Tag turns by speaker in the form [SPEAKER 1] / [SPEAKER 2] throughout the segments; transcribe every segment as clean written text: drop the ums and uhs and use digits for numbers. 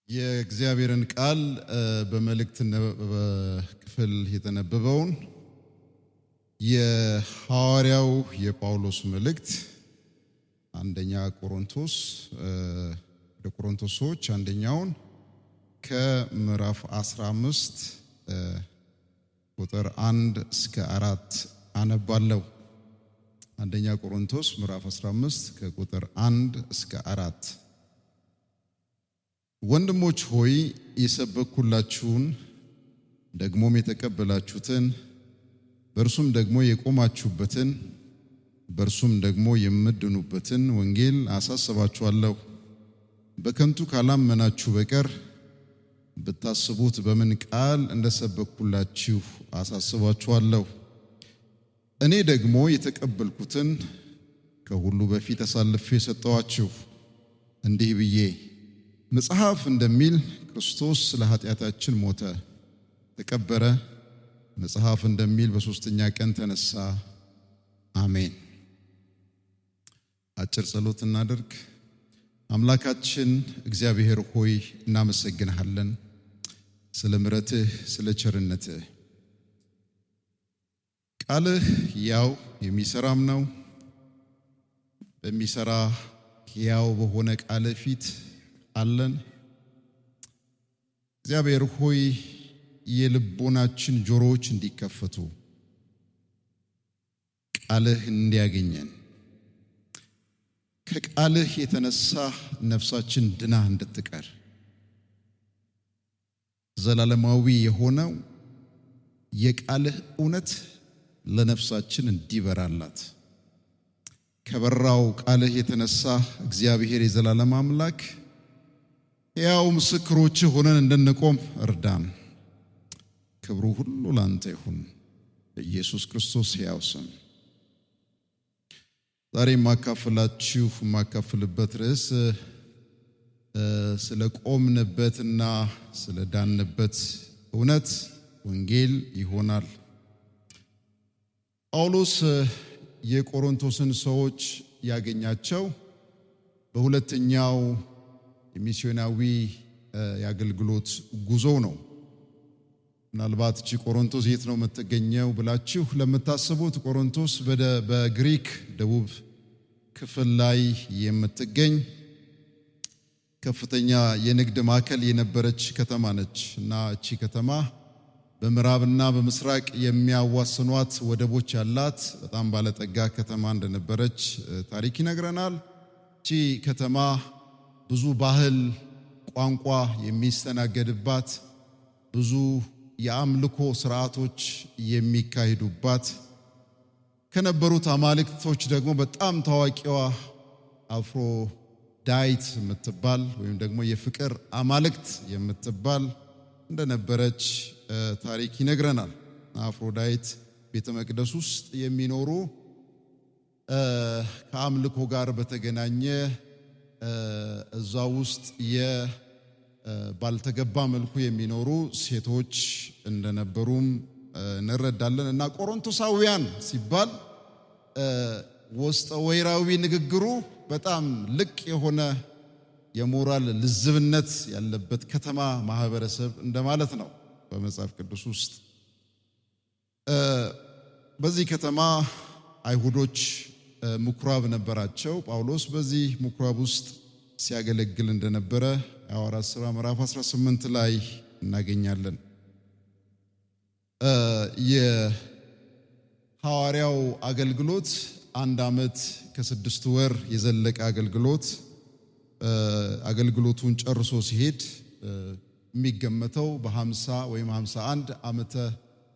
[SPEAKER 1] የእግዚአብሔርን ቃል በመልእክት ክፍል የተነበበውን የሐዋርያው የጳውሎስ መልእክት አንደኛ ቆሮንቶስ ለቆሮንቶሶች አንደኛውን ከምዕራፍ 15 ቁጥር 1 እስከ 4 አነባለሁ። አንደኛ ቆሮንቶስ ምዕራፍ 15 ከቁጥር 1 እስከ 4 ወንድሞች ሆይ የሰበኩላችሁን ደግሞም የተቀበላችሁትን በርሱም ደግሞ የቆማችሁበትን በርሱም ደግሞ የምትድኑበትን ወንጌል አሳስባችኋለሁ። በከንቱ ካላመናችሁ በቀር ብታስቡት በምን ቃል እንደሰበኩላችሁ አሳስባችኋለሁ። እኔ ደግሞ የተቀበልኩትን ከሁሉ በፊት አሳልፌ ሰጠኋችሁ፣ እንዲህ ብዬ መጽሐፍ እንደሚል ክርስቶስ ስለ ኃጢአታችን ሞተ፣ ተቀበረ፣ መጽሐፍ እንደሚል በሶስተኛ ቀን ተነሳ። አሜን። አጭር ጸሎት እናድርግ። አምላካችን እግዚአብሔር ሆይ እናመሰግንሃለን ስለ ምሕረትህ፣ ስለ ቸርነትህ። ቃልህ ያው የሚሰራም ነው። በሚሰራ ያው በሆነ ቃል ፊት አለን። እግዚአብሔር ሆይ የልቦናችን ጆሮዎች እንዲከፈቱ ቃልህ እንዲያገኘን ከቃልህ የተነሳ ነፍሳችን ድና እንድትቀር ዘላለማዊ የሆነው የቃልህ እውነት ለነፍሳችን እንዲበራላት ከበራው ቃልህ የተነሳ እግዚአብሔር የዘላለም አምላክ ያው ምስክሮች ሆነን እንድንቆም እርዳን። ክብሩ ሁሉ ላንተ ይሁን በኢየሱስ ክርስቶስ ሕያው ስም። ዛሬ የማካፍልበት ርዕስ ስለ ቆምንበትና ስለ ዳንበት እውነት ወንጌል ይሆናል። ጳውሎስ የቆሮንቶስን ሰዎች ያገኛቸው በሁለተኛው የሚስዮናዊ የአገልግሎት ጉዞ ነው። ምናልባት እቺ ቆሮንቶስ የት ነው የምትገኘው ብላችሁ ለምታስቡት ቆሮንቶስ በግሪክ ደቡብ ክፍል ላይ የምትገኝ ከፍተኛ የንግድ ማዕከል የነበረች ከተማ ነች እና እቺ ከተማ በምዕራብና በምስራቅ የሚያዋስኗት ወደቦች ያላት በጣም ባለጠጋ ከተማ እንደነበረች ታሪክ ይነግረናል። እቺ ከተማ ብዙ ባህል፣ ቋንቋ የሚስተናገድባት፣ ብዙ የአምልኮ ስርዓቶች የሚካሄዱባት፣ ከነበሩት አማልክቶች ደግሞ በጣም ታዋቂዋ አፍሮዳይት የምትባል ወይም ደግሞ የፍቅር አማልክት የምትባል እንደነበረች ታሪክ ይነግረናል። አፍሮዳይት ቤተ መቅደስ ውስጥ የሚኖሩ ከአምልኮ ጋር በተገናኘ እዛ ውስጥ ባልተገባ መልኩ የሚኖሩ ሴቶች እንደነበሩም እንረዳለን እና ቆሮንቶሳውያን ሲባል ውስጠ ወይራዊ ንግግሩ በጣም ልቅ የሆነ የሞራል ልዝብነት ያለበት ከተማ ማህበረሰብ እንደማለት ነው በመጽሐፍ ቅዱስ ውስጥ። በዚህ ከተማ አይሁዶች ምኩራብ ነበራቸው። ጳውሎስ በዚህ ምኩራብ ውስጥ ሲያገለግል እንደነበረ የሐዋርያት ሥራ ምዕራፍ 18 ላይ እናገኛለን። የሐዋርያው አገልግሎት 1 ዓመት ከ6 ወር የዘለቀ አገልግሎቱን ጨርሶ ሲሄድ የሚገመተው በ50 ወይም 51 ዓመተ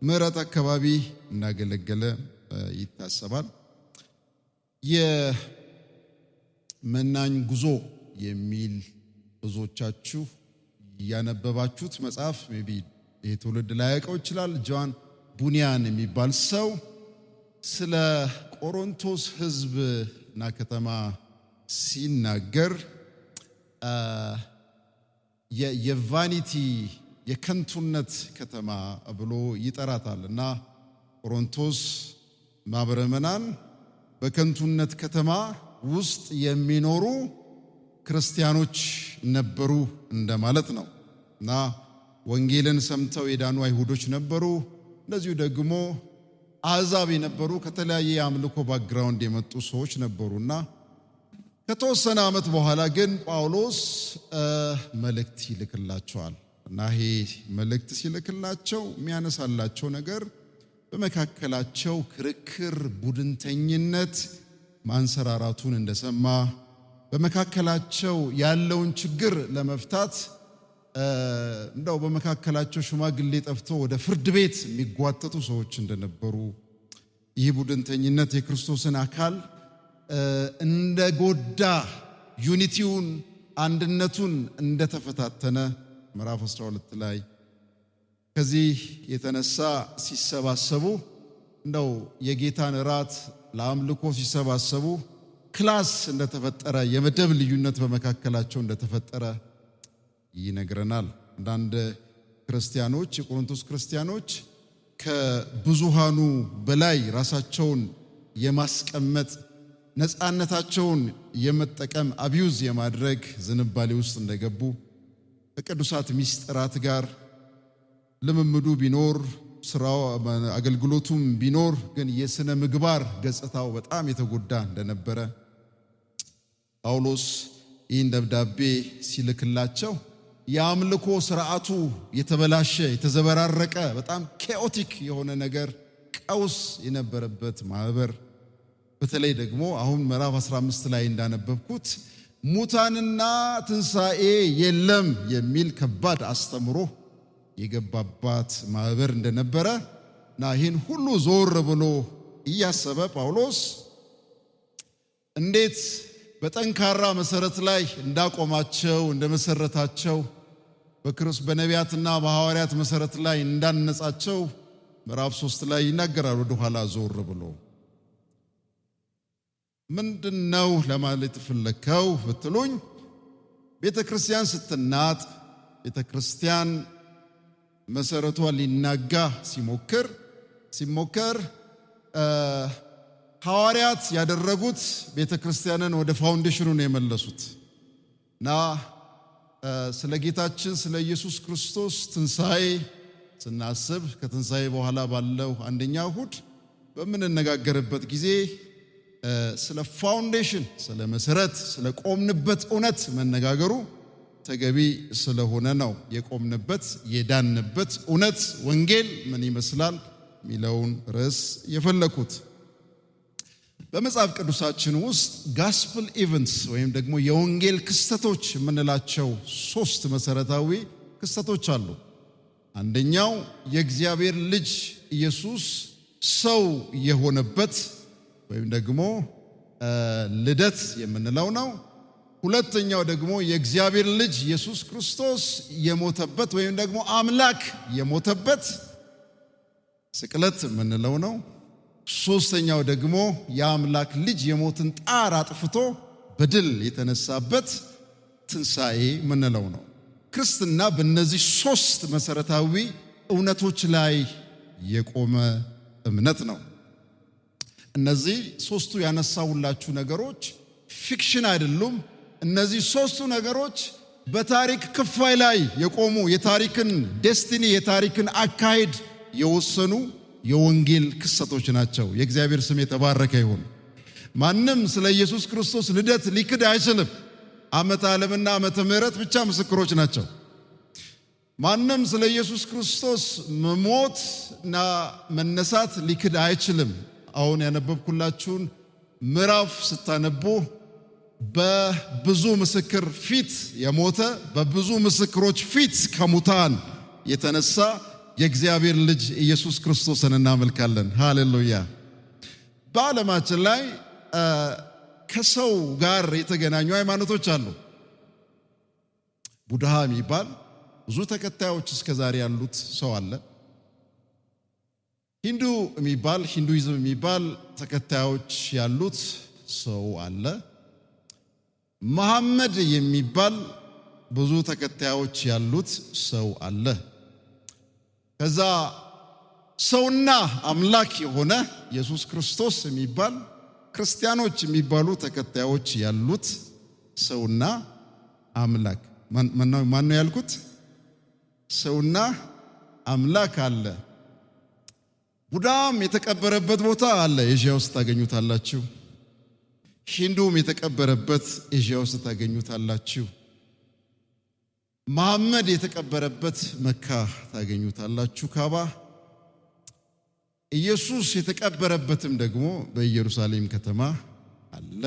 [SPEAKER 1] ምህረት አካባቢ እንዳገለገለ ይታሰባል። የመናኝ ጉዞ የሚል ብዙዎቻችሁ ያነበባችሁት መጽሐፍ ሜቢ ይሄ ትውልድ ላያውቀው ይችላል። ጆን ቡኒያን የሚባል ሰው ስለ ቆሮንቶስ ሕዝብና ከተማ ሲናገር የቫኒቲ የከንቱነት ከተማ ብሎ ይጠራታል እና ቆሮንቶስ ማህበረ ምዕመናን በከንቱነት ከተማ ውስጥ የሚኖሩ ክርስቲያኖች ነበሩ እንደማለት ነው እና ወንጌልን ሰምተው የዳኑ አይሁዶች ነበሩ። እንደዚሁ ደግሞ አሕዛብ የነበሩ ከተለያየ የአምልኮ ባክግራውንድ የመጡ ሰዎች ነበሩና ከተወሰነ ዓመት በኋላ ግን ጳውሎስ መልእክት ይልክላቸዋል እና ይሄ መልእክት ሲልክላቸው የሚያነሳላቸው ነገር በመካከላቸው ክርክር፣ ቡድንተኝነት ማንሰራራቱን እንደሰማ በመካከላቸው ያለውን ችግር ለመፍታት እንደው በመካከላቸው ሽማግሌ ጠፍቶ ወደ ፍርድ ቤት የሚጓተቱ ሰዎች እንደነበሩ ይህ ቡድንተኝነት የክርስቶስን አካል እንደጎዳ ዩኒቲውን አንድነቱን እንደተፈታተነ ምዕራፍ 12 ላይ ከዚህ የተነሳ ሲሰባሰቡ እንደው የጌታን እራት ለአምልኮ ሲሰባሰቡ ክላስ እንደተፈጠረ የመደብ ልዩነት በመካከላቸው እንደተፈጠረ ይነግረናል። አንዳንድ ክርስቲያኖች የቆሮንቶስ ክርስቲያኖች ከብዙሃኑ በላይ ራሳቸውን የማስቀመጥ ነፃነታቸውን የመጠቀም አቢዩዝ የማድረግ ዝንባሌ ውስጥ እንደገቡ ከቅዱሳት ሚስጥራት ጋር ልምምዱ ቢኖር ስራው አገልግሎቱም ቢኖር ግን የሥነ ምግባር ገጽታው በጣም የተጎዳ እንደነበረ ጳውሎስ ይህን ደብዳቤ ሲልክላቸው የአምልኮ ስርዓቱ የተበላሸ የተዘበራረቀ በጣም ኬኦቲክ የሆነ ነገር ቀውስ የነበረበት ማህበር በተለይ ደግሞ አሁን ምዕራፍ 15 ላይ እንዳነበብኩት ሙታንና ትንሣኤ የለም የሚል ከባድ አስተምሮ የገባባት ማህበር እንደነበረ እና ይህን ሁሉ ዞር ብሎ እያሰበ ጳውሎስ እንዴት በጠንካራ መሰረት ላይ እንዳቆማቸው እንደመሰረታቸው በነቢያትና በሐዋርያት መሰረት ላይ እንዳነጻቸው ምዕራፍ 3 ላይ ይናገራል። ወደ ኋላ ዞር ብሎ ምንድነው ለማለት ፈለከው ብትሉኝ ቤተክርስቲያን ስትናጥ ቤተክርስቲያን መሰረቷ ሊናጋ ሲሞከር ሐዋርያት ያደረጉት ቤተክርስቲያንን ወደ ፋውንዴሽኑ ነው የመለሱት እና ስለ ጌታችን ስለ ኢየሱስ ክርስቶስ ትንሣኤ ስናስብ ከትንሣኤ በኋላ ባለው አንደኛ እሁድ በምንነጋገርበት ጊዜ ስለ ፋውንዴሽን ስለ መሰረት ስለ ቆምንበት እውነት መነጋገሩ ተገቢ ስለሆነ ነው። የቆምንበት የዳንበት እውነት ወንጌል ምን ይመስላል ሚለውን ርዕስ የፈለኩት። በመጽሐፍ ቅዱሳችን ውስጥ ጋስፕል ኢቨንትስ ወይም ደግሞ የወንጌል ክስተቶች የምንላቸው 3 መሰረታዊ ክስተቶች አሉ። አንደኛው የእግዚአብሔር ልጅ ኢየሱስ ሰው የሆነበት ወይም ደግሞ ልደት የምንለው ነው። ሁለተኛው ደግሞ የእግዚአብሔር ልጅ ኢየሱስ ክርስቶስ የሞተበት ወይም ደግሞ አምላክ የሞተበት ስቅለት የምንለው ነው። ሶስተኛው ደግሞ የአምላክ ልጅ የሞትን ጣር አጥፍቶ በድል የተነሳበት ትንሣኤ የምንለው ነው። ክርስትና በእነዚህ 3 መሰረታዊ እውነቶች ላይ የቆመ እምነት ነው። እነዚህ 3ቱ ያነሳሁላችሁ ነገሮች ፊክሽን አይደሉም። እነዚህ 3ቱ ነገሮች በታሪክ ክፋይ ላይ የቆሙ የታሪክን ዴስቲኒ የታሪክን አካሄድ የወሰኑ የወንጌል ክስተቶች ናቸው። የእግዚአብሔር ስም የተባረከ ይሁን። ማንም ስለ ኢየሱስ ክርስቶስ ልደት ሊክድ አይችልም። ዓመተ ዓለምና ዓመተ ምሕረት ብቻ ምስክሮች ናቸው። ማንም ስለ ኢየሱስ ክርስቶስ መሞትና መነሳት ሊክድ አይችልም። አሁን ያነበብኩላችሁን ምዕራፍ ስታነቡ በብዙ ምስክር ፊት የሞተ በብዙ ምስክሮች ፊት ከሙታን የተነሳ የእግዚአብሔር ልጅ ኢየሱስ ክርስቶስን እናመልካለን። ሃሌሉያ። በዓለማችን ላይ ከሰው ጋር የተገናኙ ሃይማኖቶች አሉ። ቡድሃ የሚባል ብዙ ተከታዮች እስከዛሬ ያሉት ሰው አለ። ሂንዱይዝም የሚባል ተከታዮች ያሉት ሰው አለ። መሐመድ የሚባል ብዙ ተከታዮች ያሉት ሰው አለ። ከዛ ሰውና አምላክ የሆነ ኢየሱስ ክርስቶስ የሚባል ክርስቲያኖች የሚባሉ ተከታዮች ያሉት ሰውና አምላክ ማን ነው ያልኩት? ሰውና አምላክ አለ። ቡዳም የተቀበረበት ቦታ አለ፣ ኤዥያ ውስጥ ታገኙታላችሁ። ሂንዱም የተቀበረበት ኤዥያ ውስጥ ታገኙታላችሁ። መሐመድ የተቀበረበት መካ ታገኙታላችሁ ካባ። ኢየሱስ የተቀበረበትም ደግሞ በኢየሩሳሌም ከተማ አለ።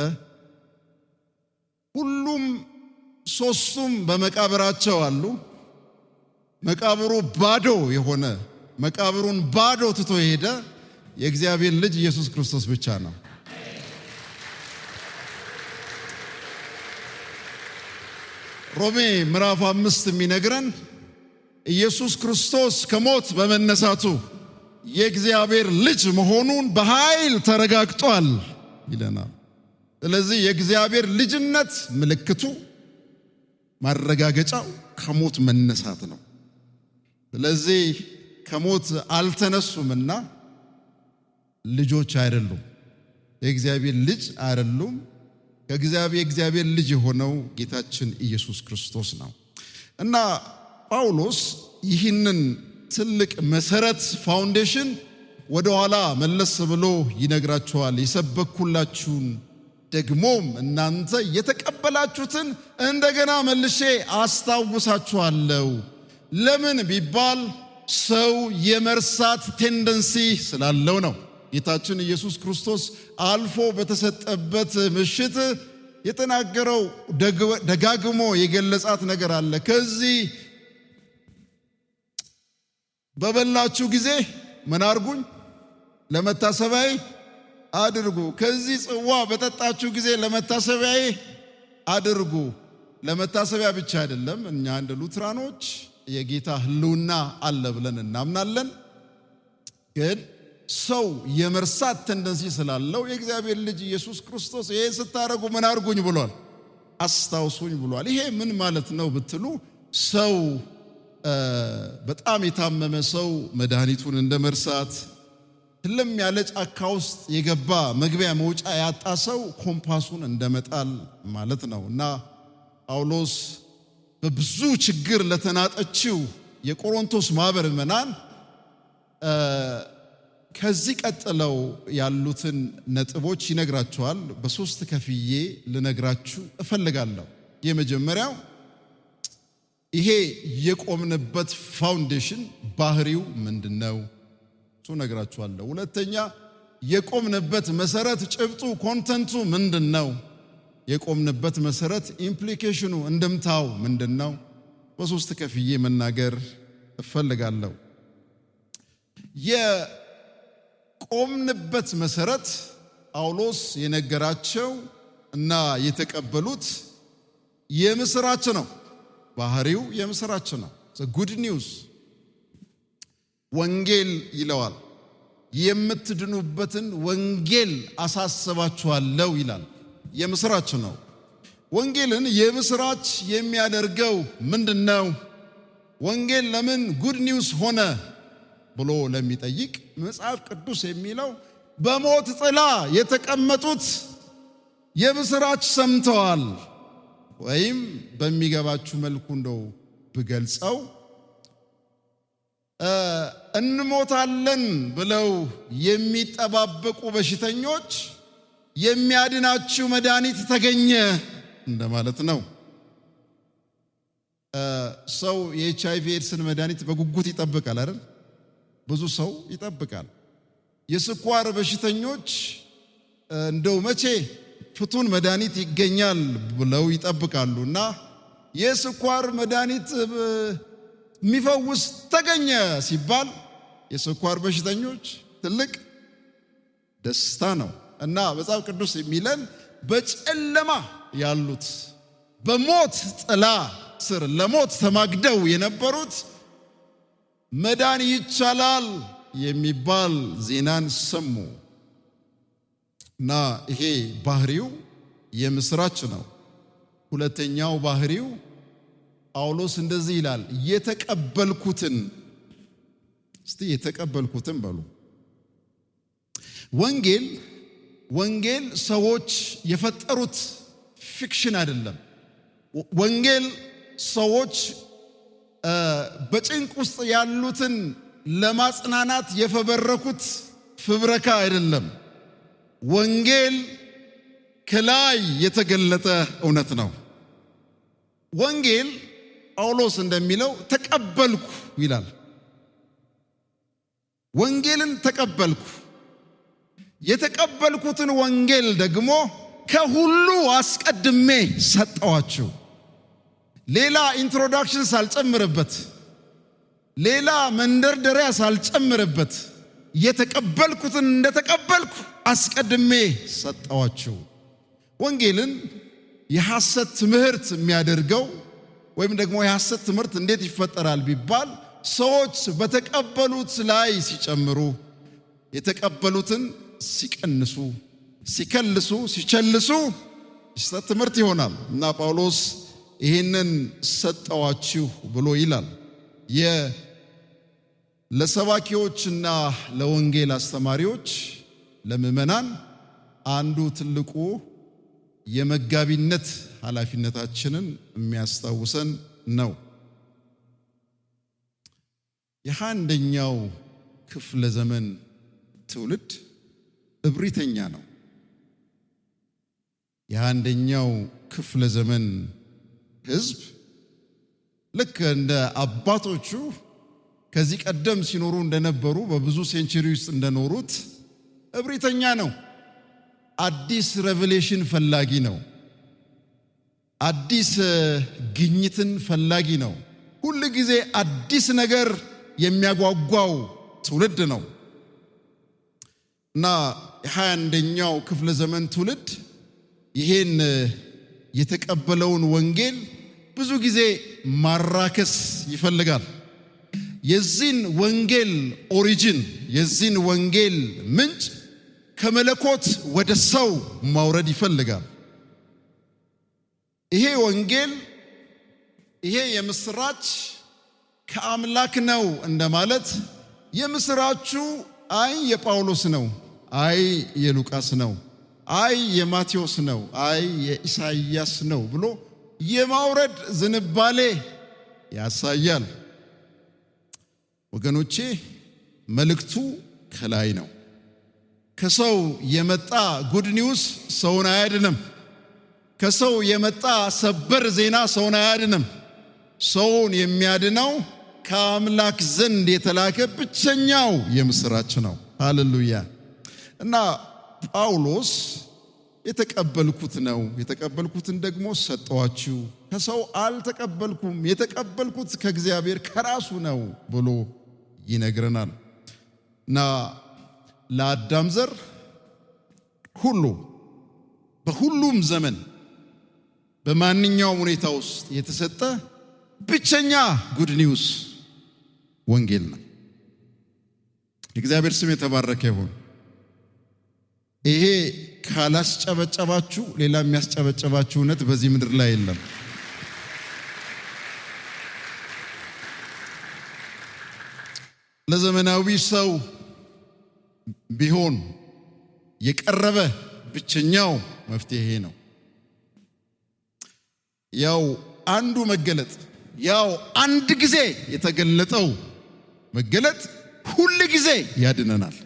[SPEAKER 1] ሁሉም ሶስቱም በመቃብራቸው አሉ። መቃብሩ ባዶ የሆነ መቃብሩን ባዶ ትቶ የሄደ የእግዚአብሔር ልጅ ኢየሱስ ክርስቶስ ብቻ ነው። ሮሜ ምዕራፍ 5 የሚነግረን ኢየሱስ ክርስቶስ ከሞት በመነሳቱ የእግዚአብሔር ልጅ መሆኑን በኃይል ተረጋግጧል ይለናል። ስለዚህ የእግዚአብሔር ልጅነት ምልክቱ ማረጋገጫው ከሞት መነሳት ነው። ስለዚህ ከሞት አልተነሱምና ልጆች አይደሉም፣ የእግዚአብሔር ልጅ አይደሉም። የእግዚአብሔር ልጅ የሆነው ጌታችን ኢየሱስ ክርስቶስ ነው። እና ጳውሎስ ይህንን ትልቅ መሰረት ፋውንዴሽን ወደ ኋላ መለስ ብሎ ይነግራቸዋል። የሰበኩላችሁን ደግሞም እናንተ የተቀበላችሁትን እንደገና መልሼ አስታውሳችኋለሁ። ለምን ቢባል ሰው የመርሳት ቴንደንሲ ስላለው ነው። ጌታችን ኢየሱስ ክርስቶስ አልፎ በተሰጠበት ምሽት የተናገረው ደጋግሞ የገለጻት ነገር አለ። ከዚህ በበላችሁ ጊዜ ምን አድርጉኝ? ለመታሰቢያዬ አድርጉ። ከዚህ ጽዋ በጠጣችሁ ጊዜ ለመታሰቢያዬ አድርጉ። ለመታሰቢያ ብቻ አይደለም። እኛ እንደ ሉትራኖች የጌታ ሕልውና አለ ብለን እናምናለን። ግን ሰው የመርሳት ቴንደንሲ ስላለው የእግዚአብሔር ልጅ ኢየሱስ ክርስቶስ ይሄን ስታረጉ ምን አድርጉኝ ብሏል? አስታውሱኝ ብሏል። ይሄ ምን ማለት ነው ብትሉ ሰው በጣም የታመመ ሰው መድኃኒቱን እንደ መርሳት፣ ህልም ያለ ጫካ ውስጥ የገባ መግቢያ መውጫ ያጣ ሰው ኮምፓሱን እንደመጣል ማለት ነው። እና ጳውሎስ በብዙ ችግር ለተናጠችው የቆሮንቶስ ማህበር ምዕመናን ከዚህ ቀጥለው ያሉትን ነጥቦች ይነግራቸዋል። በሶስት ከፍዬ ልነግራችሁ እፈልጋለሁ። የመጀመሪያው ይሄ የቆምንበት ፋውንዴሽን ባህሪው ምንድነው? እሱ ነግራችኋለሁ። ሁለተኛ የቆምንበት መሰረት ጭብጡ ኮንተንቱ ምንድነው? የቆምንበት መሰረት ኢምፕሊኬሽኑ እንድምታው ምንድነው? በሶስት ከፍዬ መናገር እፈልጋለሁ። የቆምንበት መሰረት ጳውሎስ የነገራቸው እና የተቀበሉት የምስራች ነው። ባህሪው የምስራች ነው። ጉድ ኒውስ ወንጌል ይለዋል። የምትድኑበትን ወንጌል አሳስባችኋለሁ ይላል። የምስራች ነው። ወንጌልን የምስራች የሚያደርገው ምንድነው? ወንጌል ለምን ጉድ ኒውስ ሆነ ብሎ ለሚጠይቅ መጽሐፍ ቅዱስ የሚለው በሞት ጥላ የተቀመጡት የምስራች ሰምተዋል። ወይም በሚገባችሁ መልኩ እንደው ብገልጸው እንሞታለን ብለው የሚጠባበቁ በሽተኞች የሚያድናችሁ መድኃኒት ተገኘ እንደማለት ነው። ሰው የኤችአይቪ ኤድስን መድኃኒት በጉጉት ይጠብቃል አይደል? ብዙ ሰው ይጠብቃል። የስኳር በሽተኞች እንደው መቼ ፍቱን መድኃኒት ይገኛል ብለው ይጠብቃሉ። እና የስኳር መድኃኒት የሚፈውስ ተገኘ ሲባል የስኳር በሽተኞች ትልቅ ደስታ ነው። እና መጽሐፍ ቅዱስ የሚለን በጨለማ ያሉት በሞት ጥላ ስር ለሞት ተማግደው የነበሩት መዳን ይቻላል የሚባል ዜናን ሰሙ። እና ይሄ ባህሪው የምስራች ነው። ሁለተኛው ባህሪው ጳውሎስ እንደዚህ ይላል፣ የተቀበልኩትን። እስቲ የተቀበልኩትን በሉ። ወንጌል ሰዎች የፈጠሩት ፊክሽን አይደለም። ወንጌል ሰዎች በጭንቅ ውስጥ ያሉትን ለማጽናናት የፈበረኩት ፍብረካ አይደለም። ወንጌል ከላይ የተገለጠ እውነት ነው። ወንጌል ጳውሎስ እንደሚለው ተቀበልኩ ይላል። ወንጌልን ተቀበልኩ። የተቀበልኩትን ወንጌል ደግሞ ከሁሉ አስቀድሜ ሰጠዋችሁ። ሌላ ኢንትሮዳክሽን ሳልጨምርበት፣ ሌላ መንደርደሪያ ሳልጨምርበት የተቀበልኩትን እንደተቀበልኩ አስቀድሜ ሰጠዋችሁ። ወንጌልን የሐሰት ትምህርት የሚያደርገው ወይም ደግሞ የሐሰት ትምህርት እንዴት ይፈጠራል ቢባል ሰዎች በተቀበሉት ላይ ሲጨምሩ፣ የተቀበሉትን ሲቀንሱ፣ ሲከልሱ፣ ሲቸልሱ የሐሰት ትምህርት ይሆናል እና ጳውሎስ ይህንን ሰጠዋችሁ ብሎ ይላል። ለሰባኪዎችና ለወንጌል አስተማሪዎች ለምእመናን አንዱ ትልቁ የመጋቢነት ኃላፊነታችንን የሚያስታውሰን ነው። የ21ኛው ክፍለ ዘመን ትውልድ እብሪተኛ ነው። የ21ኛው ክፍለ ዘመን ሕዝብ ልክ እንደ አባቶቹ ከዚህ ቀደም ሲኖሩ እንደነበሩ በብዙ ሴንቸሪ ውስጥ እንደኖሩት እብሪተኛ ነው። አዲስ ሬቨሌሽን ፈላጊ ነው። አዲስ ግኝትን ፈላጊ ነው። ሁል ጊዜ አዲስ ነገር የሚያጓጓው ትውልድ ነው እና የ21ኛው ክፍለ ዘመን ትውልድ ይሄን የተቀበለውን ወንጌል ብዙ ጊዜ ማራከስ ይፈልጋል። የዚህን ወንጌል ኦሪጂን፣ የዚህን ወንጌል ምንጭ ከመለኮት ወደ ሰው ማውረድ ይፈልጋል። ይሄ ወንጌል፣ ይሄ የምስራች ከአምላክ ነው እንደማለት የምስራቹ አይ የጳውሎስ ነው፣ አይ የሉቃስ ነው፣ አይ የማቴዎስ ነው፣ አይ የኢሳይያስ ነው ብሎ የማውረድ ዝንባሌ ያሳያል። ወገኖቼ መልእክቱ ከላይ ነው። ከሰው የመጣ ጉድ ኒውስ ሰውን አያድንም። ከሰው የመጣ ሰበር ዜና ሰውን አያድንም። ሰውን የሚያድነው ከአምላክ ዘንድ የተላከ ብቸኛው የምስራች ነው። ሃሌሉያ! እና ጳውሎስ የተቀበልኩት ነው፣ የተቀበልኩትን ደግሞ ሰጠዋችሁ፣ ከሰው አልተቀበልኩም፣ የተቀበልኩት ከእግዚአብሔር ከራሱ ነው ብሎ ይነግረናል። እና ለአዳም ዘር ሁሉ በሁሉም ዘመን በማንኛውም ሁኔታ ውስጥ የተሰጠ ብቸኛ ጉድ ኒውስ ወንጌል ነው። የእግዚአብሔር ስም የተባረከ ይሁን። ይሄ ካላስጨበጨባችሁ ሌላ የሚያስጨበጨባችሁ እውነት በዚህ ምድር ላይ የለም። ለዘመናዊ ሰው ቢሆን የቀረበ ብቸኛው መፍትሄ ነው። ያው አንዱ መገለጥ፣ ያው አንድ ጊዜ የተገለጠው መገለጥ ሁል ጊዜ ያድነናል።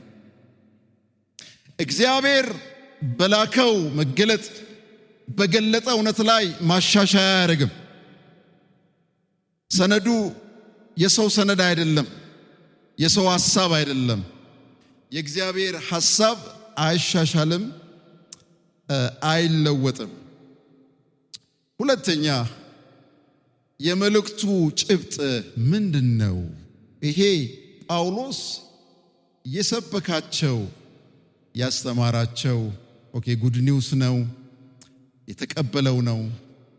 [SPEAKER 1] እግዚአብሔር በላከው መገለጥ በገለጠ እውነት ላይ ማሻሻያ አያደርግም። ሰነዱ የሰው ሰነድ አይደለም፣ የሰው ሐሳብ አይደለም። የእግዚአብሔር ሐሳብ አይሻሻልም፣ አይለወጥም። ሁለተኛ የመልእክቱ ጭብጥ ምንድነው? ይሄ ጳውሎስ የሰበካቸው ያስተማራቸው ጉድ ኒውስ ነው፣ የተቀበለው ነው።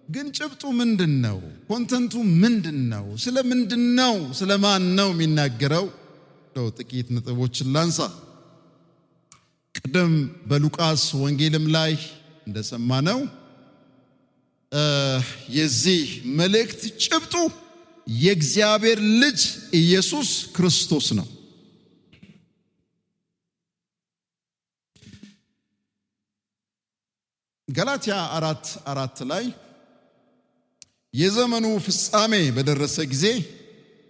[SPEAKER 1] ግን ጭብጡ ምንድነው? ኮንተንቱ ምንድነው? ስለ ምንድነው? ስለ ማን ነው የሚናገረው? ጥቂት ነጥቦችን ላንሳ። ቀደም በሉቃስ ወንጌልም ላይ እንደሰማነው የዚህ መልእክት ጭብጡ የእግዚአብሔር ልጅ ኢየሱስ ክርስቶስ ነው። ገላትያ 4:4 ላይ የዘመኑ ፍጻሜ በደረሰ ጊዜ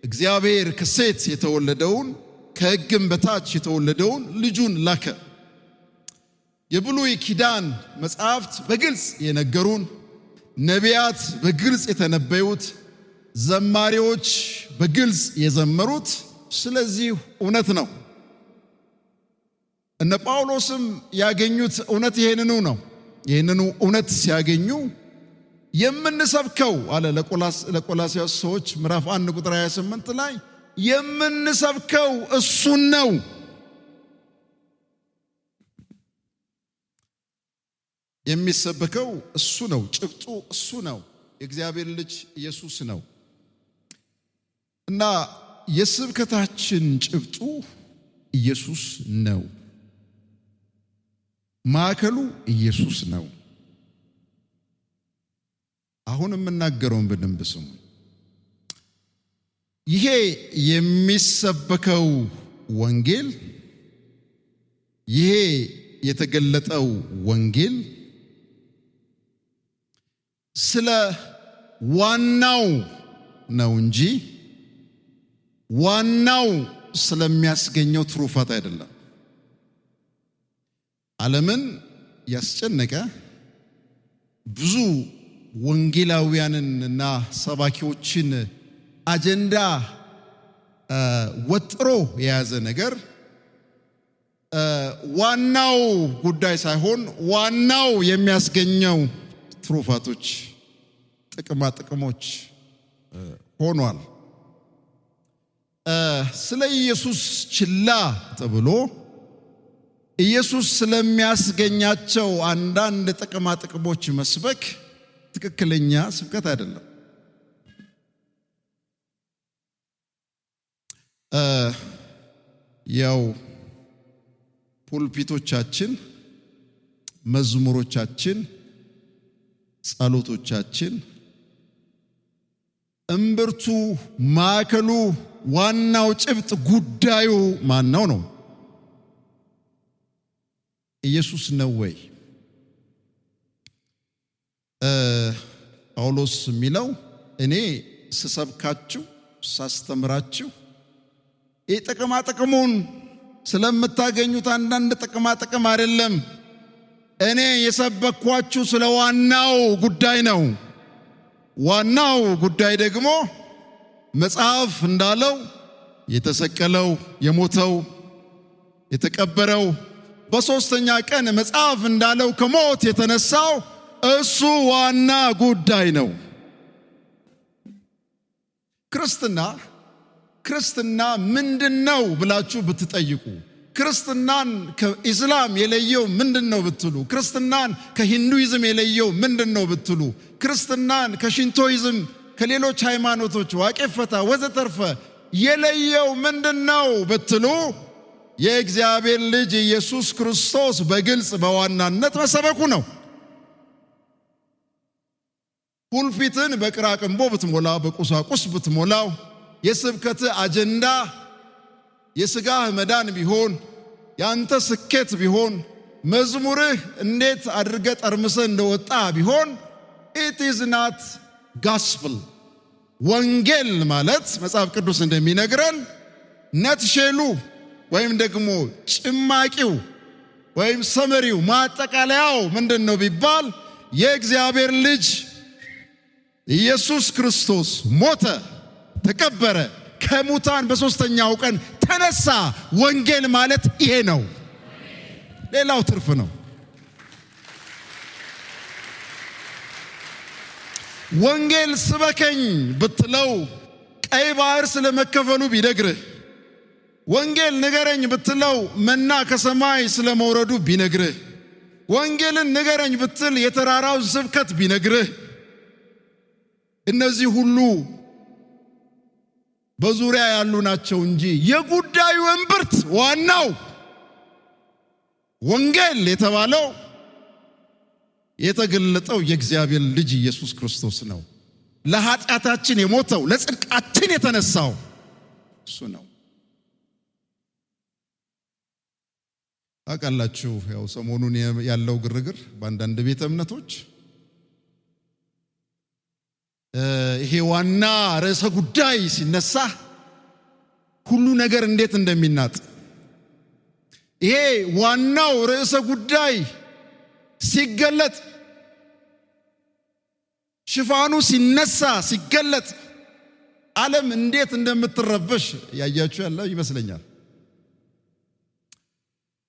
[SPEAKER 1] እግዚአብሔር ከሴት የተወለደውን ከሕግም በታች የተወለደውን ልጁን ላከ። የብሉይ ኪዳን መጻሕፍት በግልጽ የነገሩን፣ ነቢያት በግልጽ የተነበዩት፣ ዘማሪዎች በግልጽ የዘመሩት ስለዚህ እውነት ነው። እነ ጳውሎስም ያገኙት እውነት ይሄንኑ ነው። ይሄንኑ እውነት ሲያገኙ የምንሰብከው አለ ለቆላስያስ ሰዎች ምዕራፍ 1 ቁጥር 28 ላይ የምንሰብከው እሱን ነው። የሚሰበከው እሱ ነው። ጭብጡ እሱ ነው። የእግዚአብሔር ልጅ ኢየሱስ ነው እና የስብከታችን ጭብጡ ኢየሱስ ነው። ማዕከሉ ኢየሱስ ነው። አሁን የምናገረውን በደንብ ስሙ። ይሄ የሚሰበከው ወንጌል፣ ይሄ የተገለጠው ወንጌል ስለ ዋናው ነው እንጂ ዋናው ስለሚያስገኘው ትሩፋት አይደለም። ዓለምን ያስጨነቀ ብዙ ወንጌላውያንንና ሰባኪዎችን አጀንዳ ወጥሮ የያዘ ነገር ዋናው ጉዳይ ሳይሆን ዋናው የሚያስገኘው ትሩፋቶች፣ ጥቅማ ጥቅሞች ሆኗል። ስለ ኢየሱስ ችላ ተብሎ ኢየሱስ ስለሚያስገኛቸው አንዳንድ ጥቅማ ጥቅሞች መስበክ ትክክለኛ ስብከት አይደለም። ያው ፑልፒቶቻችን፣ መዝሙሮቻችን፣ ጸሎቶቻችን እምብርቱ፣ ማዕከሉ፣ ዋናው ጭብጥ ጉዳዩ ማነው ነው? ኢየሱስ ነው ወይ? ጳውሎስ የሚለው እኔ ስሰብካችሁ ሳስተምራችሁ ጥቅማ ጥቅሙን ስለምታገኙት አንዳንድ ጥቅማ ጥቅም አይደለም። እኔ የሰበኳችሁ ስለ ዋናው ጉዳይ ነው። ዋናው ጉዳይ ደግሞ መጽሐፍ እንዳለው የተሰቀለው፣ የሞተው፣ የተቀበረው በሶስተኛ ቀን መጽሐፍ እንዳለው ከሞት የተነሳው እሱ ዋና ጉዳይ ነው። ክርስትና ምንድነው ብላችሁ ብትጠይቁ፣ ክርስትናን ከኢስላም የለየው ምንድነው ብትሉ፣ ክርስትናን ከሂንዱይዝም የለየው ምንድነው ብትሉ፣ ክርስትናን ከሽንቶይዝም ከሌሎች ሃይማኖቶች ዋቄፈታ ወዘተርፈ የለየው ምንድነው ብትሉ፣ የእግዚአብሔር ልጅ ኢየሱስ ክርስቶስ በግልጽ በዋናነት መሰበኩ ነው። ፑልፒትን በቅራቅንቦ ብትሞላው፣ በቁሳቁስ ብትሞላው፣ የስብከት አጀንዳ የሥጋህ መዳን ቢሆን፣ ያንተ ስኬት ቢሆን፣ መዝሙርህ እንዴት አድርገ ጠርምሰ እንደወጣ ቢሆን it is not gospel። ወንጌል ማለት መጽሐፍ ቅዱስ እንደሚነግረን ነትሼሉ ወይም ደግሞ ጭማቂው ወይም ሰመሪው ማጠቃለያው ምንድነው ቢባል የእግዚአብሔር ልጅ ኢየሱስ ክርስቶስ ሞተ፣ ተቀበረ፣ ከሙታን በሶስተኛው ቀን ተነሳ። ወንጌል ማለት ይሄ ነው። ሌላው ትርፍ ነው። ወንጌል ስበከኝ ብትለው ቀይ ባህር ስለመከፈሉ ቢነግርህ፣ ወንጌል ንገረኝ ብትለው መና ከሰማይ ስለመውረዱ ቢነግርህ፣ ወንጌልን ንገረኝ ብትል የተራራው ስብከት ቢነግርህ፣ እነዚህ ሁሉ በዙሪያ ያሉ ናቸው እንጂ የጉዳዩ እምብርት ዋናው ወንጌል የተባለው የተገለጠው የእግዚአብሔር ልጅ ኢየሱስ ክርስቶስ ነው። ለኃጢአታችን የሞተው ለጽድቃችን የተነሳው እሱ ነው። አቃላችሁ ያው ሰሞኑን ያለው ግርግር በአንዳንድ ቤተ እምነቶች ይሄ ዋና ርዕሰ ጉዳይ ሲነሳ ሁሉ ነገር እንዴት እንደሚናጥ፣ ይሄ ዋናው ርዕሰ ጉዳይ ሲገለጥ፣ ሽፋኑ ሲነሳ ሲገለጥ ዓለም እንዴት እንደምትረበሽ ያያችሁ ያለው ይመስለኛል።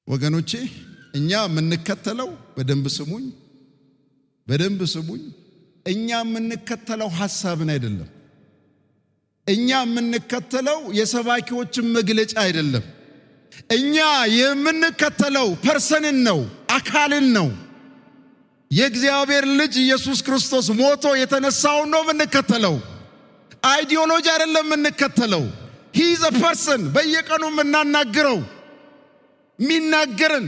[SPEAKER 1] ወገኖቼ እኛ የምንከተለው በደንብ ስሙኝ፣ እኛ የምንከተለው ሐሳብን አይደለም። እኛ የምንከተለው የሰባኪዎችን መግለጫ አይደለም። እኛ የምንከተለው ፐርሰንን ነው፣ አካልን ነው። የእግዚአብሔር ልጅ ኢየሱስ ክርስቶስ ሞቶ የተነሳውን ነው የምንከተለው። አይዲዮሎጂ አይደለም የምንከተለው። ሂ ኢዝ አ ፐርሰን፣ በየቀኑ የምናናግረው የሚናገርን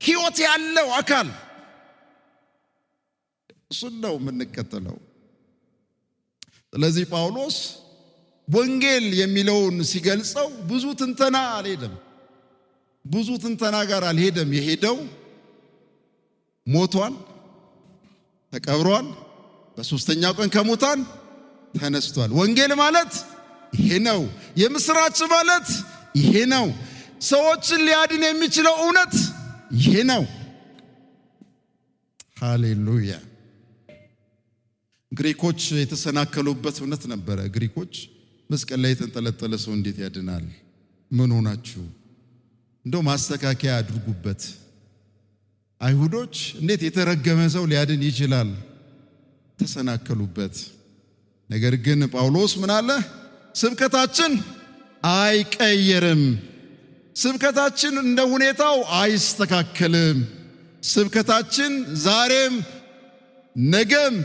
[SPEAKER 1] ሕይወት ያለው አካል፣ እሱን ነው የምንከተለው። ስለዚህ ጳውሎስ ወንጌል የሚለውን ሲገልጸው ብዙ ትንተና አልሄደም፣ ብዙ ትንተና ጋር አልሄደም። የሄደው ሞቷል፣ ተቀብሯል፣ በሦስተኛው ቀን ከሙታን ተነስቷል። ወንጌል ማለት ይሄ ነው። የምስራች ማለት ይሄ ነው። ሰዎችን ሊያድን የሚችለው እውነት ይሄ ነው። ሃሌሉያ። ግሪኮች የተሰናከሉበት እውነት ነበረ። ግሪኮች መስቀል ላይ የተንጠለጠለ ሰው እንዴት ያድናል? ምን ሆናችሁ? እንደው ማስተካከያ አድርጉበት። አይሁዶች እንዴት የተረገመ ሰው ሊያድን ይችላል? ተሰናከሉበት። ነገር ግን ጳውሎስ ምን አለ? ስብከታችን አይቀየርም፣ ስብከታችን እንደ ሁኔታው አይስተካከልም። ስብከታችን ዛሬም ነገም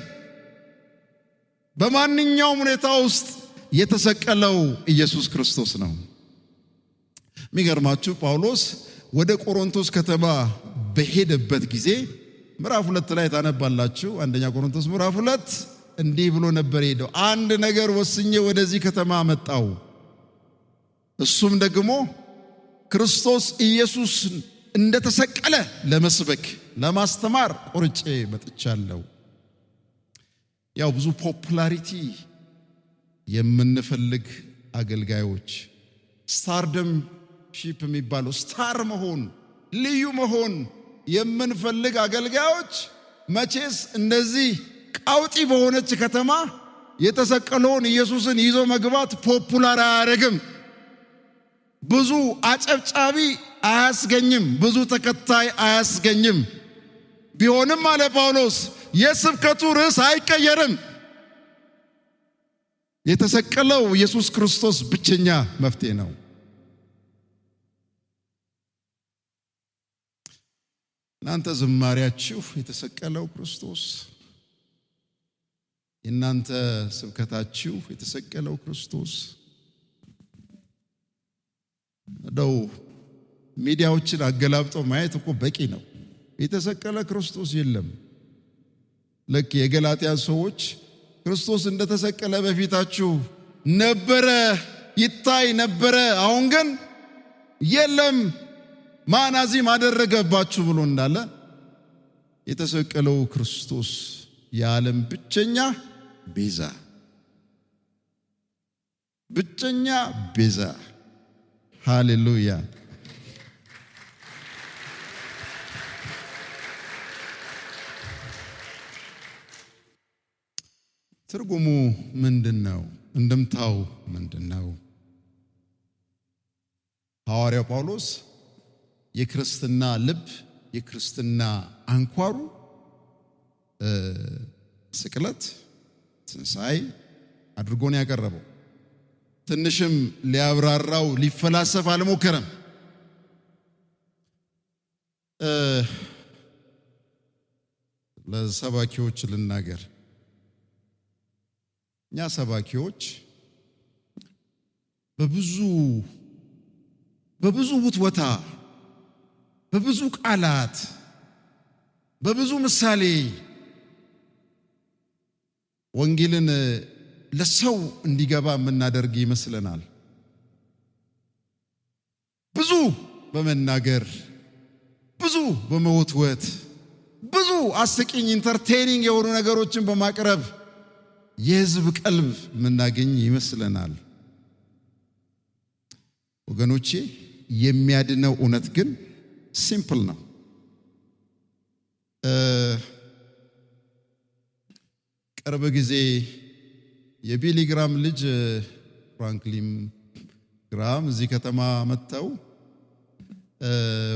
[SPEAKER 1] በማንኛውም ሁኔታ ውስጥ የተሰቀለው ኢየሱስ ክርስቶስ ነው። የሚገርማችሁ ጳውሎስ ወደ ቆሮንቶስ ከተማ በሄደበት ጊዜ ምዕራፍ 2 ላይ ታነባላችሁ። አንደኛ ቆሮንቶስ ምዕራፍ 2 እንዲህ ብሎ ነበር ሄደው፣ አንድ ነገር ወስኜ ወደዚህ ከተማ መጣው፣ እሱም ደግሞ ክርስቶስ ኢየሱስ እንደተሰቀለ ለመስበክ ለማስተማር ቆርጬ መጥቻለሁ። ያው ብዙ ፖፑላሪቲ የምንፈልግ አገልጋዮች፣ ስታርደም ሺፕ የሚባለው ስታር መሆን፣ ልዩ መሆን የምንፈልግ አገልጋዮች መቼስ እንደዚህ ቃውጢ በሆነች ከተማ የተሰቀለውን ኢየሱስን ይዞ መግባት ፖፑላር አያደርግም። ብዙ አጨብጫቢ አያስገኝም፣ ብዙ ተከታይ አያስገኝም። ቢሆንም አለ ጳውሎስ የስብከቱ ርዕስ አይቀየርም። የተሰቀለው ኢየሱስ ክርስቶስ ብቸኛ መፍትሄ ነው። እናንተ ዝማሪያችሁ የተሰቀለው ክርስቶስ፣ እናንተ ስብከታችሁ የተሰቀለው ክርስቶስ። እንደው ሚዲያዎችን አገላብጦ ማየት እኮ በቂ ነው። የተሰቀለ ክርስቶስ የለም። ልክ የገላትያ ሰዎች ክርስቶስ እንደተሰቀለ በፊታችሁ ነበረ፣ ይታይ ነበረ፣ አሁን ግን የለም፣ ማን አዚም አደረገባችሁ ብሎ እንዳለ የተሰቀለው ክርስቶስ የዓለም ብቸኛ ቤዛ። ሃሌሉያ። ትርጉሙ ምንድነው? እንድምታው ምንድነው? ሐዋርያው ጳውሎስ የክርስትና ልብ፣ የክርስትና አንኳሩ ስቅለት፣ ትንሣኤ አድርጎን ያቀረበው ትንሽም ሊያብራራው ሊፈላሰፍ አልሞከረም። ለሰባኪዎች ልናገር፣ እኛ ሰባኪዎች በብዙ ውትወታ፣ በብዙ ቃላት፣ በብዙ ምሳሌ ወንጌልን ለሰው እንዲገባ የምናደርግ ይመስለናል። ብዙ በመናገር፣ ብዙ በመወትወት፣ ብዙ አስቂኝ ኢንተርቴኒንግ የሆኑ ነገሮችን በማቅረብ የሕዝብ ቀልብ የምናገኝ ይመስለናል። ወገኖቼ የሚያድነው እውነት ግን ሲምፕል ነው። ቅርብ ጊዜ የቢሊ ግራም ልጅ ፍራንክሊን ግራም እዚህ ከተማ መጥተው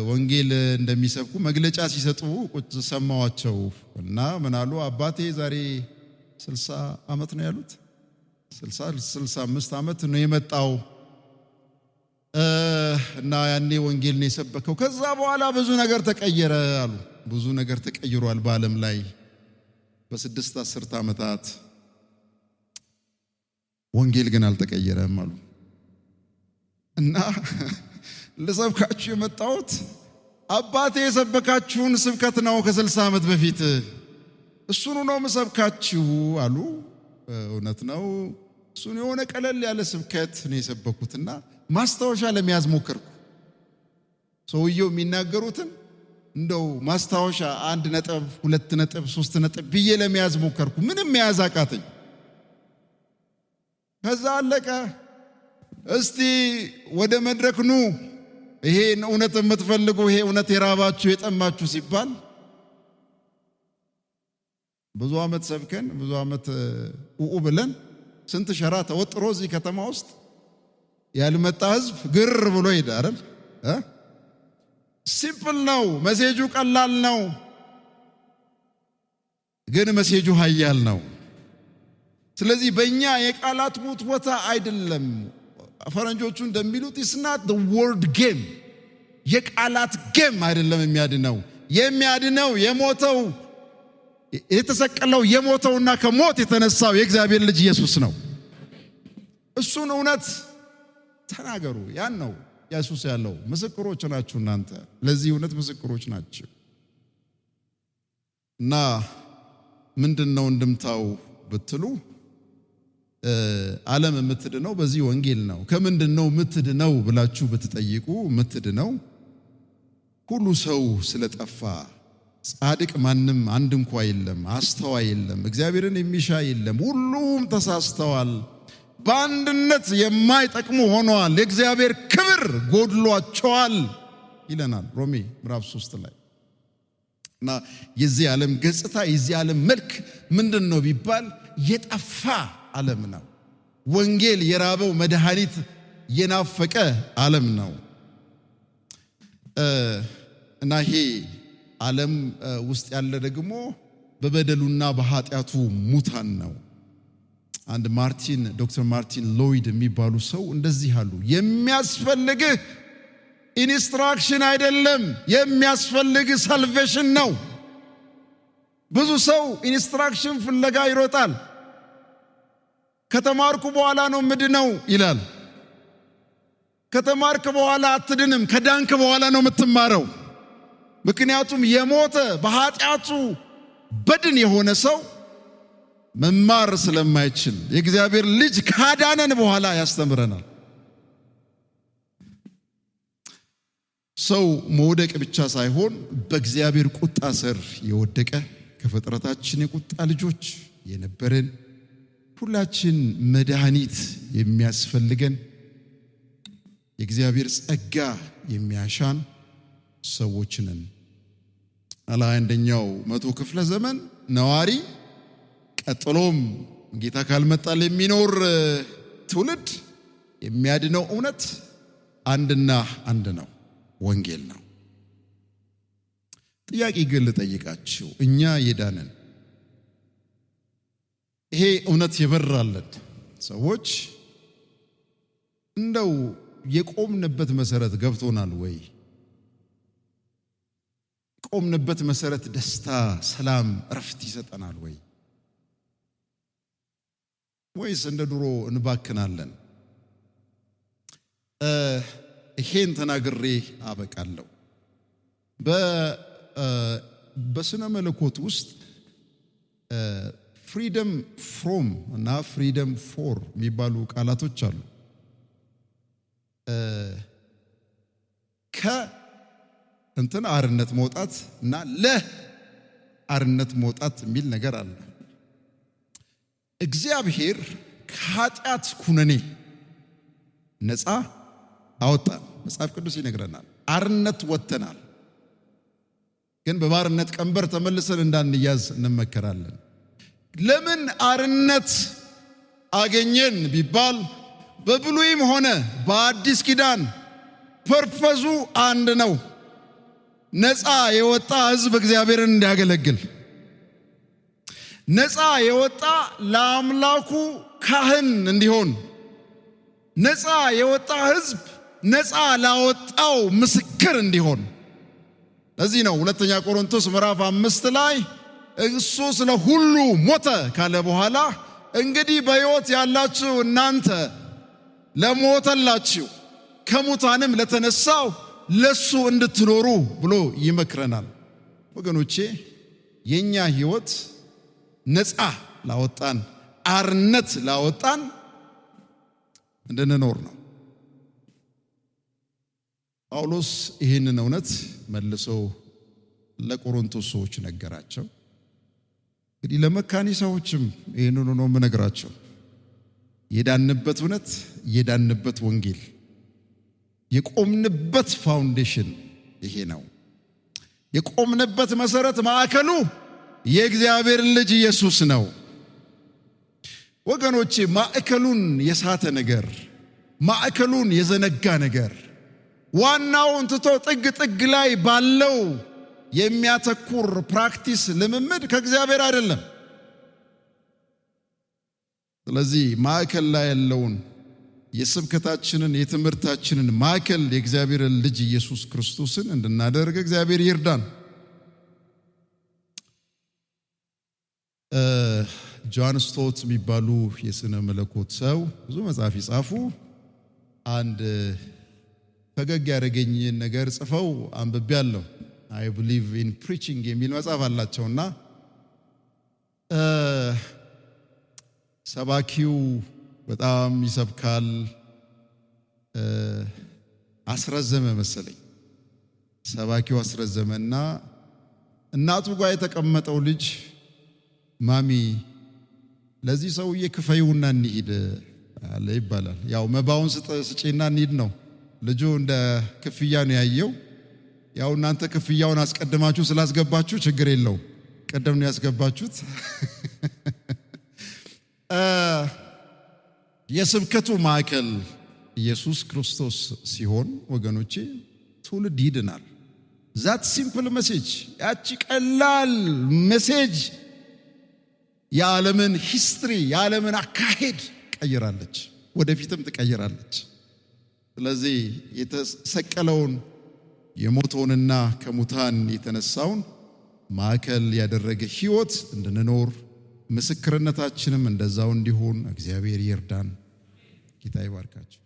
[SPEAKER 1] ወንጌል እንደሚሰብኩ መግለጫ ሲሰጡ ቁጭ ሰማዋቸው እና ምናሉ አባቴ ዛሬ 60 ዓመት ነው ያሉት 65 ዓመት ነው የመጣው እና ያኔ ወንጌል ነው የሰበከው። ከዛ በኋላ ብዙ ነገር ተቀየረ አሉ። ብዙ ነገር ተቀይሯል በዓለም ላይ በ6 10 ዓመታት። ወንጌል ግን አልተቀየረም አሉ እና ለሰብካችሁ የመጣሁት አባቴ የሰበካችሁን ስብከት ነው ከ60 ዓመት በፊት እሱን ነው መሰብካችሁ አሉ። እውነት ነው። እሱን የሆነ ቀለል ያለ ስብከት ነው የሰበኩትና ማስታወሻ ለመያዝ ሞከርኩ። ሰውየው የሚናገሩትን እንደው ማስታወሻ 1 ነጥብ 2 ነጥብ 3 ነጥብ ብዬ ለመያዝ ሞከርኩ። ምንም መያዝ አቃተኝ። ከዛ አለቀ። እስቲ ወደ መድረክ ኑ፣ ይሄ እውነት የምትፈልጉ ይሄ እውነት የራባችሁ የጠማችሁ ሲባል ብዙ ዓመት ሰብከን ብዙ ዓመት ብለን ስንት ሸራ ተወጥሮ እዚህ ከተማ ውስጥ ያልመጣ ህዝብ ግር ብሎ ሄደ አይደል? ሲምፕል ነው። መሴጁ ቀላል ነው፣ ግን መሴጁ ኃያል ነው። ስለዚህ በእኛ የቃላት ሙትወታ አይደለም። ፈረንጆቹ እንደሚሉት it's not the word game የቃላት ጌም አይደለም የሚያድነው። የሚያድነው የሞተው የተሰቀለው የሞተውና ከሞት የተነሳው የእግዚአብሔር ልጅ ኢየሱስ ነው። እሱን እውነት ተናገሩ። ያን ነው ኢየሱስ ያለው። ምስክሮች ናችሁ እናንተ፣ ለዚህ እውነት ምስክሮች ናችሁ። እና ምንድነው እንድምታው ብትሉ ዓለም የምትድነው በዚህ ወንጌል ነው። ከምንድነው የምትድነው ብላችሁ ብትጠይቁ የምትድነው ሁሉ ሰው ስለጠፋ ጻድቅ ማንም አንድ እንኳን የለም፣ አስተዋይ የለም፣ እግዚአብሔርን የሚሻ የለም፣ ሁሉም ተሳስተዋል፣ በአንድነት የማይጠቅሙ ሆነዋል፣ የእግዚአብሔር ክብር ጎድሏቸዋል ይለናል ሮሜ ምዕራፍ 3 ላይ። እና የዚህ ዓለም ገጽታ የዚህ ዓለም መልክ ምንድነው ቢባል የጠፋ ዓለም ነው። ወንጌል የራበው መድኃኒት የናፈቀ ዓለም ነው። እና ይሄ ዓለም ውስጥ ያለ ደግሞ በበደሉና በኃጢአቱ ሙታን ነው። አንድ ዶክተር ማርቲን ሎይድ የሚባሉ ሰው እንደዚህ አሉ። የሚያስፈልግህ ኢንስትራክሽን አይደለም፣ የሚያስፈልግህ ሳልቬሽን ነው። ብዙ ሰው ኢንስትራክሽን ፍለጋ ይሮጣል። ከተማርኩ በኋላ ነው ምድነው ይላል። ከተማርክ በኋላ አትድንም፣ ከዳንክ በኋላ ነው የምትማረው። ምክንያቱም የሞተ በኃጢአቱ በድን የሆነ ሰው መማር ስለማይችል የእግዚአብሔር ልጅ ካዳነን በኋላ ያስተምረናል። ሰው መውደቅ ብቻ ሳይሆን በእግዚአብሔር ቁጣ ስር የወደቀ ከፍጥረታችን የቁጣ ልጆች የነበረን ሁላችን መድኃኒት የሚያስፈልገን የእግዚአብሔር ጸጋ የሚያሻን ሰዎች ነን። አንደኛው 100 ክፍለ ዘመን ነዋሪ ቀጥሎም ጌታ ካልመጣል የሚኖር ትውልድ የሚያድነው እውነት አንድና አንድ ነው፣ ወንጌል ነው። ጥያቄ ግን ልጠይቃችሁ፣ እኛ የዳነን ይሄ እውነት የበራለን ሰዎች እንደው የቆምንበት መሰረት ገብቶናል ወይ? የቆምንበት መሰረት ደስታ፣ ሰላም፣ እረፍት ይሰጠናል ወይ? ወይስ እንደ ድሮ እንባክናለን? ይሄን ተናግሬ አበቃለሁ። በስነ መለኮት ውስጥ ፍሪደም ፍሮም እና ፍሪደም ፎር የሚባሉ ቃላቶች አሉ። ከእንትን አርነት መውጣት እና ለአርነት መውጣት የሚል ነገር አለ። እግዚአብሔር ከኃጢአት ኩነኔ ነፃ አወጣን። መጽሐፍ ቅዱስ ይነግረናል። አርነት ወጥተናል። ግን በባርነት ቀንበር ተመልሰን እንዳንያዝ እንመከራለን። ለምን አርነት አገኘን ቢባል በብሉይም ሆነ በአዲስ ኪዳን ፐርፐዙ አንድ ነው። ነፃ የወጣ ሕዝብ እግዚአብሔርን እንዲያገለግል፣ ነፃ የወጣ ለአምላኩ ካህን እንዲሆን፣ ነፃ የወጣ ሕዝብ ነፃ ላወጣው ምስክር እንዲሆን። ለዚህ ነው ሁለተኛ ቆሮንቶስ ምዕራፍ 5 ላይ እሱ ስለ ሁሉ ሞተ ካለ በኋላ እንግዲህ በሕይወት ያላችሁ እናንተ ለሞተላችሁ ከሙታንም ለተነሳው ለሱ እንድትኖሩ ብሎ ይመክረናል። ወገኖቼ የኛ ሕይወት ነፃ ላወጣን አርነት ላወጣን እንድንኖር ነው። ጳውሎስ ይህንን እውነት መልሶ ለቆሮንቶስ ሰዎች ነገራቸው። እንግዲህ ለመካኒሳዎችም ይህንን ነው የምነግራቸው። የዳንበት እውነት፣ የዳንበት ወንጌል፣ የቆምንበት ፋውንዴሽን ይሄ ነው። የቆምንበት መሰረት ማዕከሉ የእግዚአብሔር ልጅ ኢየሱስ ነው። ወገኖቼ ማዕከሉን የሳተ ነገር፣ ማዕከሉን የዘነጋ ነገር፣ ዋናውን ትቶ ጥግ ጥግ ላይ ባለው የሚያተኩር ፕራክቲስ ልምምድ ከእግዚአብሔር አይደለም። ስለዚህ ማዕከል ላይ ያለውን የስብከታችንን የትምህርታችንን ማዕከል የእግዚአብሔርን ልጅ ኢየሱስ ክርስቶስን እንድናደርግ እግዚአብሔር ይርዳን። ጆን ስቶት የሚባሉ የሥነ መለኮት ሰው ብዙ መጽሐፍ ይጻፉ። አንድ ፈገግ ያደረገኝን ነገር ጽፈው አንብቤያለሁ። I believe in preaching የሚል መጽሐፍ አላቸውና ሰባኪው በጣም ይሰብካል። አስረዘመ መሰለኝ። ሰባኪው አስረዘመና እናቱ ጋር የተቀመጠው ልጅ ማሚ ለዚህ ሰውዬ ክፈዩና እንሂድ አለ ይባላል። ያው መባውን ስጪና እንሂድ ነው። ልጁ እንደ ክፍያ ነው ያየው። ያው እናንተ ክፍያውን አስቀድማችሁ ስላስገባችሁ ችግር የለው፣ ቀደም ነው ያስገባችሁት። የስብከቱ ማዕከል ኢየሱስ ክርስቶስ ሲሆን ወገኖቼ ትውልድ ይድናል። ዛት ሲምፕል ሜሴጅ፣ ያቺ ቀላል ሜሴጅ የዓለምን ሂስትሪ የዓለምን አካሄድ ቀይራለች፣ ወደፊትም ትቀይራለች። ስለዚህ የተሰቀለውን የሞተውንና ከሙታን የተነሳውን ማዕከል ያደረገ ሕይወት እንድንኖር ምስክርነታችንም እንደዛው እንዲሆን እግዚአብሔር ይርዳን። ጌታ ይባርካችሁ።